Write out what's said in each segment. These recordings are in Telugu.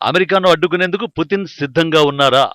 అమెరికాను అడ్డుకునేందుకు పుతిన్ సిద్ధంగా ఉన్నారా?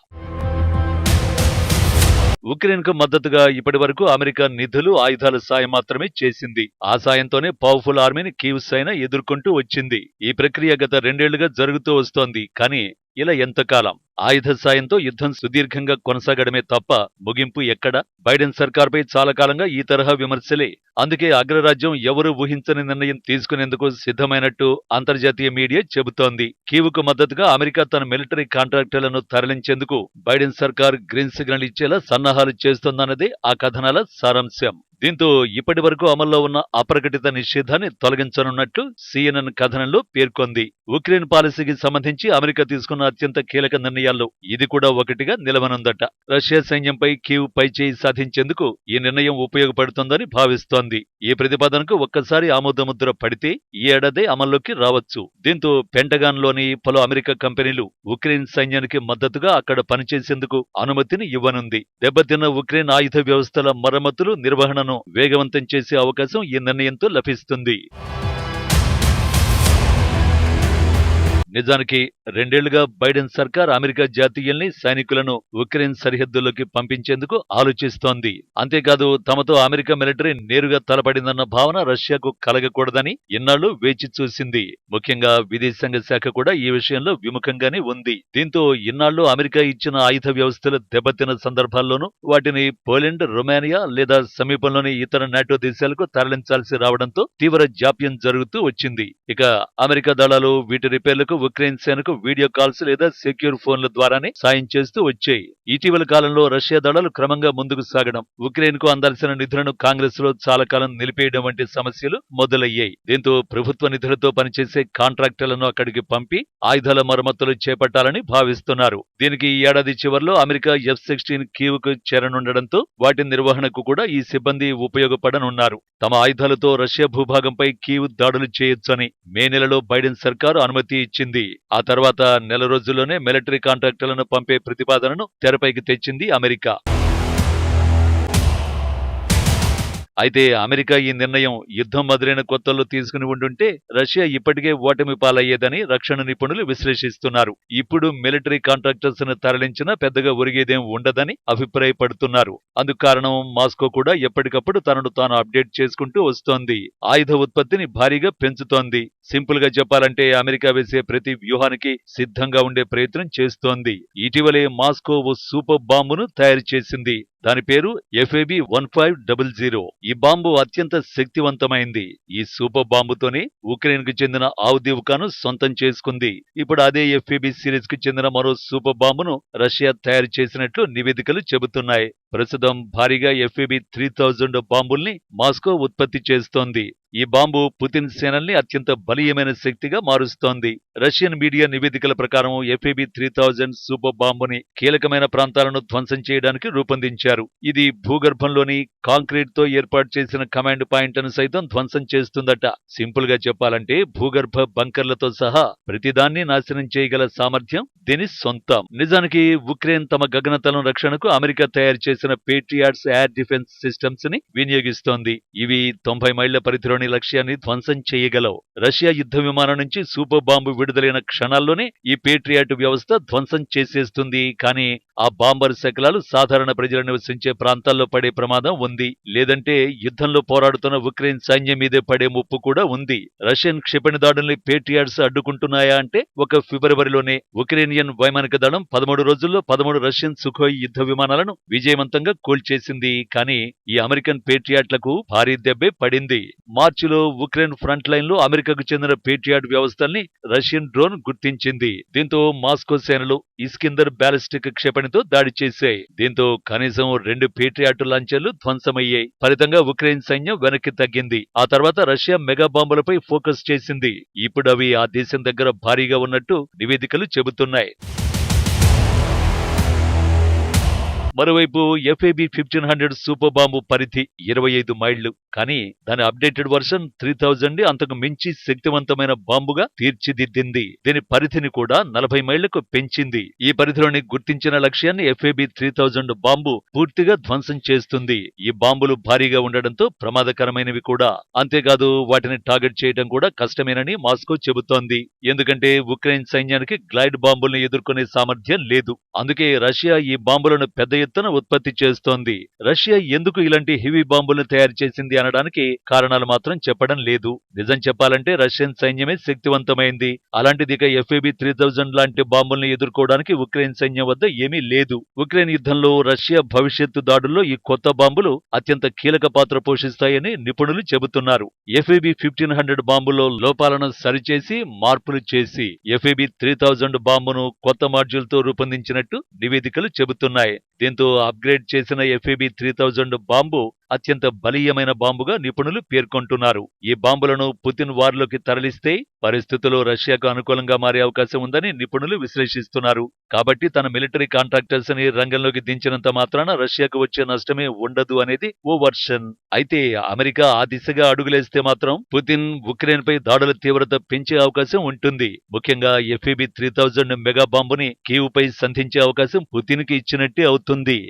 ఉక్రెయిన్కు మద్దతుగా ఇప్పటి వరకు అమెరికా నిధులు, ఆయుధాల సాయం మాత్రమే చేసింది. ఆ సాయంతోనే పవర్ఫుల్ ఆర్మీని కీవ్ సైనా ఎదుర్కొంటూ వచ్చింది. ఈ ప్రక్రియ గత 2 ఏళ్లుగా జరుగుతూ వస్తోంది. కానీ ఇలా ఎంతకాలం? ఆయుధ సాయంతో యుద్ధం సుదీర్ఘంగా కొనసాగడమే తప్ప ముగింపు ఎక్కడ? బైడెన్ సర్కార్పై చాలా కాలంగా ఈ తరహా విమర్శలే. అందుకే అగ్రరాజ్యం ఎవరూ ఊహించని నిర్ణయం తీసుకునేందుకు సిద్ధమైనట్టు అంతర్జాతీయ మీడియా చెబుతోంది. కీవ్కు మద్దతుగా అమెరికా తన మిలిటరీ కాంట్రాక్టర్లను తరలించేందుకు బైడెన్ సర్కార్ గ్రీన్ సిగ్నల్ ఇచ్చేలా సన్నాహాలు చేస్తోందన్నదే ఆ కథనాల సారాంశం. దీంతో ఇప్పటి వరకు అమల్లో ఉన్న అప్రకటిత నిషేధాన్ని తొలగించనున్నట్టు CNN కథనంలో పేర్కొంది. ఉక్రెయిన్ పాలసీకి సంబంధించి అమెరికా తీసుకున్న అత్యంత కీలక నిర్ణయాల్లో ఇది కూడా ఒకటిగా నిలవనుందట. రష్యా సైన్యంపై కీవ్ పైచేయి సాధించేందుకు ఈ నిర్ణయం ఉపయోగపడుతోందని భావిస్తోంది. ఈ ప్రతిపాదనకు ఒక్కసారి ఆమోదముద్ర పడితే ఈ ఏడాదే అమల్లోకి రావచ్చు. దీంతో పెంటగాన్లోని పలు అమెరికా కంపెనీలు ఉక్రెయిన్ సైన్యానికి మద్దతుగా అక్కడ పనిచేసేందుకు అనుమతిని ఇవ్వనుంది. దెబ్బతిన్న ఉక్రెయిన్ ఆయుధ వ్యవస్థల మరమ్మతులు, నిర్వహణను వేగవంతం చేసే అవకాశం ఈ నిర్ణయంతో లభిస్తుంది. నిజానికి 2 ఏళ్లుగా బైడెన్ సర్కార్ అమెరికా జాతీయుల్ని, సైనికులను ఉక్రెయిన్ సరిహద్దుల్లోకి పంపించేందుకు ఆలోచిస్తోంది. అంతేకాదు తమతో అమెరికా మిలిటరీ నేరుగా తలపడిందన్న భావన రష్యాకు కలగకూడదని ఇన్నాళ్లు వేచి చూసింది. ముఖ్యంగా విదేశాంగ శాఖ కూడా ఈ విషయంలో విముఖంగానే ఉంది. దీంతో ఇన్నాళ్లు అమెరికా ఇచ్చిన ఆయుధ వ్యవస్థలు దెబ్బతిన్న సందర్భాల్లోనూ వాటిని పోలాండ్, రొమానియా లేదా సమీపంలోని ఇతర నాటో దేశాలకు తరలించాల్సి రావడంతో తీవ్ర జాప్యం జరుగుతూ వచ్చింది. ఇక అమెరికా దళాలు వీటి రిపేర్లకు ఉక్రెయిన్ సేనకు వీడియో కాల్స్ లేదా సెక్యూర్ ఫోన్ల ద్వారానే సాయం చేస్తూ వచ్చాయి. ఇటీవల కాలంలో రష్యా దళాలు క్రమంగా ముందుకు సాగడం, ఉక్రెయిన్ కు అందాల్సిన నిధులను కాంగ్రెస్ లో చాలా కాలం నిలిపేయడం వంటి సమస్యలు మొదలయ్యాయి. దీంతో ప్రభుత్వ నిధులతో పనిచేసే కాంట్రాక్టర్లను అక్కడికి పంపి ఆయుధాల మరమ్మతులు చేపట్టాలని భావిస్తున్నారు. దీనికి ఈ ఏడాది చివర్లో అమెరికా F-16 కీవ్ కు చేరనుండడంతో వాటి నిర్వహణకు కూడా ఈ సిబ్బంది ఉపయోగపడనున్నారు. తమ ఆయుధాలతో రష్యా భూభాగంపై కీవ్ దాడులు చేయొచ్చని మే నెలలో బైడెన్ సర్కారు అనుమతి ఇచ్చింది. ఆ తర్వాత నెల రోజుల్లోనే మిలిటరీ కాంట్రాక్టర్లను పంపే ప్రతిపాదనను తెరపైకి తెచ్చింది అమెరికా. అయితే అమెరికా ఈ నిర్ణయం యుద్ధం మొదలైన కొత్తల్లో తీసుకుని ఉండుంటే రష్యా ఇప్పటికే ఓటమి పాలయ్యేదని రక్షణ నిపుణులు విశ్లేషిస్తున్నారు. ఇప్పుడు మిలిటరీ కాంట్రాక్టర్స్ ను తరలించినా పెద్దగా ఒరిగేదేం ఉండదని అభిప్రాయపడుతున్నారు. అందుకు కారణం మాస్కో కూడా ఎప్పటికప్పుడు తనను తాను అప్డేట్ చేసుకుంటూ వస్తోంది. ఆయుధ ఉత్పత్తిని భారీగా పెంచుతోంది. సింపుల్ గా చెప్పాలంటే అమెరికా వేసే ప్రతి వ్యూహానికి సిద్ధంగా ఉండే ప్రయత్నం చేస్తోంది. ఇటీవలే మాస్కో ఓ సూపర్ బాంబును తయారు చేసింది. దాని పేరు FAB-1500. ఈ బాంబు అత్యంత శక్తివంతమైంది. ఈ సూపర్ బాంబుతోనే ఉక్రెయిన్ కు చెందిన ఆవ్దీవ్కాను సొంతం చేసుకుంది. ఇప్పుడు అదే FAB సిరీస్ కు చెందిన మరో సూపర్ బాంబును రష్యా తయారు చేసినట్లు నివేదికలు చెబుతున్నాయి. ప్రస్తుతం భారీగా FAB-3000 బాంబుల్ని మాస్కో ఉత్పత్తి చేస్తోంది. ఈ బాంబు పుతిన్ సేనల్ని అత్యంత బలీయమైన శక్తిగా మారుస్తోంది. రష్యన్ మీడియా నివేదికల ప్రకారం FAB-3000 సూపర్ బాంబుని కీలకమైన ప్రాంతాలను ధ్వంసం చేయడానికి రూపొందించారు. ఇది భూగర్భంలోని కాంక్రీట్ తో ఏర్పాటు చేసిన కమాండ్ పాయింట్లను సైతం ధ్వంసం చేస్తుందట. సింపుల్ గా చెప్పాలంటే భూగర్భ బంకర్లతో సహా ప్రతిదాన్ని నాశనం చేయగల సామర్థ్యం దీని సొంతం. నిజానికి ఉక్రెయిన్ తమ గగనతలం రక్షణకు అమెరికా తయారు చేసిన పేట్రియాట్స్ ఎయిర్ డిఫెన్స్ సిస్టమ్స్ ని వినియోగిస్తోంది. ఇవి 90 మైళ్ల పరిధిలోని లక్ష్యాన్ని ధ్వంసం చేయగలవు. రష్యా యుద్ధ విమానం నుంచి సూపర్ బాంబు విడుదలైన క్షణాల్లోనే ఈ పేట్రియాట్ వ్యవస్థ ధ్వంసం చేసేస్తుంది. కానీ ఆ బాంబర్ శకలాలు సాధారణ ప్రజలు నివసించే ప్రాంతాల్లో పడే ప్రమాదం ఉంది. లేదంటే యుద్ధంలో పోరాడుతున్న ఉక్రెయిన్ సైన్యం మీదే పడే ముప్పు కూడా ఉంది. రష్యన్ క్షిపణి దాడుల్ని పేట్రియాట్స్ అడ్డుకుంటున్నాయా అంటే ఒక ఫిబ్రవరిలోనే ఉక్రెయినియన్ వైమానిక దళం 13 రోజుల్లో 13 రష్యన్ సుఖోయ్ యుద్ధ విమానాలను విజయవంతంగా కూల్చేసింది. కానీ ఈ అమెరికన్ పేట్రియాట్లకు భారీ దెబ్బే పడింది. మార్చిలో ఉక్రెయిన్ ఫ్రంట్ లైన్ లో అమెరికాకు చెందిన పేట్రియాట్ వ్యవస్థల్ని రష్యన్ డ్రోన్ గుర్తించింది. దీంతో మాస్కో సేనలు ఇస్కిందర్ బ్యాలిస్టిక్ క్షిపణితో దాడి చేశాయి. దీంతో కనీసం 2 పేట్రియాట్ లాంచర్లు ధ్వంసమయ్యాయి. ఫలితంగా ఉక్రెయిన్ సైన్యం వెనక్కి తగ్గింది. ఆ తర్వాత రష్యా మెగా బాంబులపై ఫోకస్ చేసింది. ఇప్పుడు అవి ఆ దేశం దగ్గర భారీగా ఉన్నట్టు నివేదికలు చెబుతున్నాయి. మరోవైపు FAB-1500 సూపర్ బాంబు పరిధి 25 మైళ్లు. కానీ దాని అప్డేటెడ్ వర్షన్ 3000 అంతకు మించి శక్తివంతమైన బాంబుగా తీర్చిదిద్దింది. దీని పరిధిని కూడా 40 మైళ్లకు పెంచింది. ఈ పరిధిలోని గుర్తించిన లక్ష్యాన్ని FAB 3000 బాంబు పూర్తిగా ధ్వంసం చేస్తుంది. ఈ బాంబులు భారీగా ఉండడంతో ప్రమాదకరమైనవి కూడా. అంతేకాదు వాటిని టార్గెట్ చేయడం కూడా కష్టమేనని మాస్కో చెబుతోంది. ఎందుకంటే ఉక్రెయిన్ సైన్యానికి గ్లైడ్ బాంబుల్ని ఎదుర్కొనే సామర్థ్యం లేదు. అందుకే రష్యా ఈ బాంబులను పెద్ద ఎత్తున ఉత్పత్తి చేస్తోంది. రష్యా ఎందుకు ఇలాంటి హెవీ బాంబులను తయారు చేసింది అనడానికి కారణాలు మాత్రం చెప్పడం లేదు. నిజం చెప్పాలంటే రష్యన్ సైన్యమే శక్తివంతమైంది. అలాంటిది ఇక FAB 3000 లాంటి బాంబుల్ని ఎదుర్కోవడానికి ఉక్రెయిన్ సైన్యం వద్ద ఏమీ లేదు. ఉక్రెయిన్ యుద్ధంలో రష్యా భవిష్యత్తు దాడుల్లో ఈ కొత్త బాంబులు అత్యంత కీలక పాత్ర పోషిస్తాయని నిపుణులు చెబుతున్నారు. FAB 1500 బాంబులో లోపాలను సరిచేసి మార్పులు చేసి FAB 3000 బాంబును కొత్త మాడ్యూల్తో రూపొందించినట్టు నివేదికలు చెబుతున్నాయి. దీంతో అప్గ్రేడ్ చేసిన FAB 3000 బాంబు అత్యంత బలీయమైన బాంబుగా నిపుణులు పేర్కొంటున్నారు. ఈ బాంబులను పుతిన్ వార్లోకి తరలిస్తే పరిస్థితులు రష్యాకు అనుకూలంగా మారే అవకాశం ఉందని నిపుణులు విశ్లేషిస్తున్నారు. కాబట్టి తన మిలిటరీ కాంట్రాక్టర్స్ ని రంగంలోకి దించినంత మాత్రాన రష్యాకు వచ్చే నష్టమే ఉండదు అనేది ఓ వర్షన్. అయితే అమెరికా ఆ దిశగా అడుగులేస్తే మాత్రం పుతిన్ ఉక్రెయిన్ పై దాడుల తీవ్రత పెంచే అవకాశం ఉంటుంది. ముఖ్యంగా FAB 3000 మెగా బాంబుని కీవ్ పై సంధించే అవకాశం పుతిన్ కి ఇచ్చినట్టే అవుతుంది.